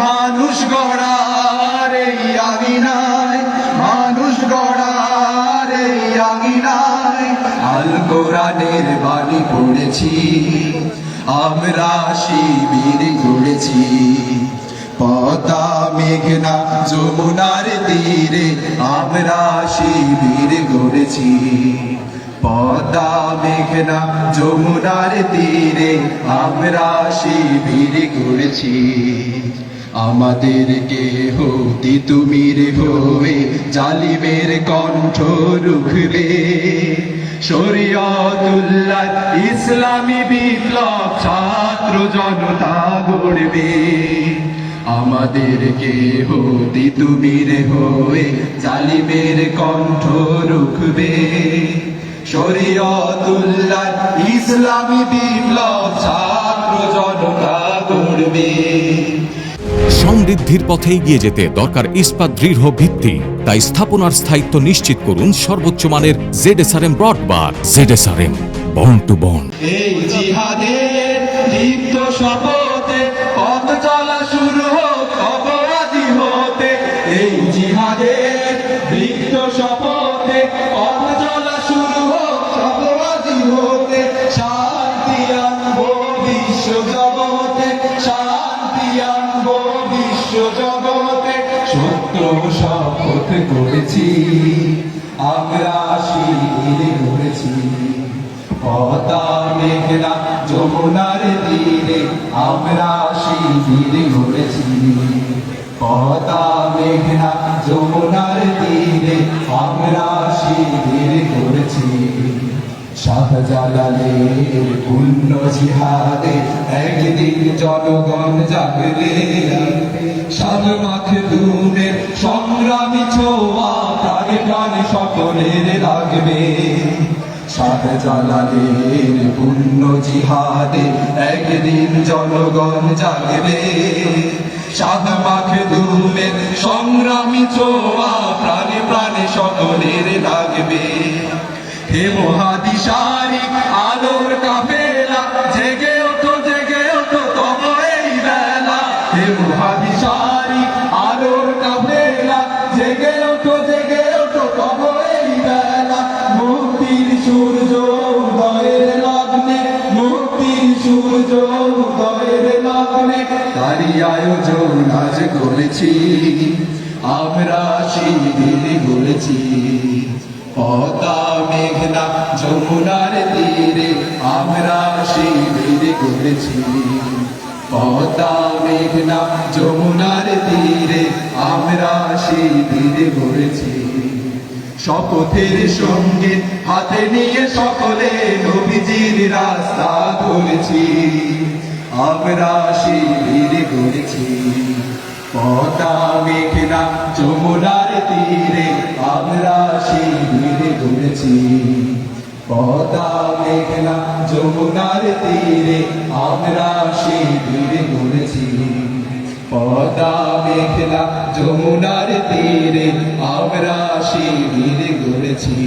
মানুষ গড়ার এই আঙিনায়, মানুষ গড়ার এই আঙিনায় আল কোরআনের বাণী পড়েছি, আমরা শিবির গড়েছি। পদ্মা মেঘনা যমুনার তীরে আমরা শিবির গড়েছি। পদ্মা মেঘনা যমুনার তীরে আমরা শিবির গড়েছি। আমাদেরকে হতে তুমি রে হয়ে জালিমের কণ্ঠ রুখবে, শরীয়তুল্লাহ ইসলামী বিপ্লব ছাত্র জনতা গড়বে। আমাদেরকে হতে তুমি রে হয়ে জালিমের কণ্ঠ রুখবে, শরীয়তুল্লাহ ইসলামী বিপ্লব ছাত্র জনতা গড়বে। সমৃদ্ধির পথে এগিয়ে যেতে দরকার ইস্পাত দৃঢ় ভিত্তি, তাই স্থাপনার স্থায়িত্ব নিশ্চিত করুন সর্বোচ্চ মানের ZSRM ব্রডবার। ZSRM, bond to bond. এই জিহাদের দীপ্ত শপথে পথ চলা শুরু হোক অপরাধী হতে। এই জিহাদের দীপ্ত শপথে পথ চলা শুরু হোক অপরাধী হতে। শান্তি আনবো বিশ্ব জগতে, শান্তি আনবো বিশ্ব জগতে। সত্য শপথ করেছি, আমরা শিবির গড়েছি। পদ্মা মেঘনা যমুনার তীরে আমরা শিবির গড়েছি। পদ্মা মেঘনা যমুনার তীরে আমরা শিবির গড়েছি। শাহজালালের পুণ্য জিহাদে একদিন জনগণ জাগবে। শাহ মাখদুমের সংগ্রামী ছোঁয়া প্রাণে প্রাণে সকলের লাগবে। শাহজালালের পুণ্য জিহাদে একদিন জনগণ জাগবে। শাহ মাখদুমের সংগ্রামী ছোঁয়া প্রাণে প্রাণে সকলের লাগবে। হে মহাদিশারি আলোর কাফেলা, জেগে ওঠো তব এই বেলা। হে মহাদিশারি আলোর কাফেলা, জেগে ওঠো তব এই বেলা। মুক্তির সূর্য উদয়ের লগ্নে, মুক্তির সূর্য উদয়ের লগ্নে তারি আয়োজন আজ করেছি, আমরা শিবির গড়েছি। পদ্মা মেঘনা যমুনার তীরে আমরা শিবির গড়েছি। পদ্মা মেঘনা যমুনার তীরে আমরা শিবির গড়েছি। শপথের সঙ্গে হাতে নিয়ে সকলে নবীজির রাস্তা ধরেছি, আমরা শিবির গড়েছি। পদ্মা মেঘনা যমুনার তীরে আমরা শিবির গড়েছি। পদ্মা মেঘনা যমুনার তীরে আমরা শিবির গড়েছি। পদ্মা মেঘনা যমুনার তীরে আমরা শিবির গড়েছি।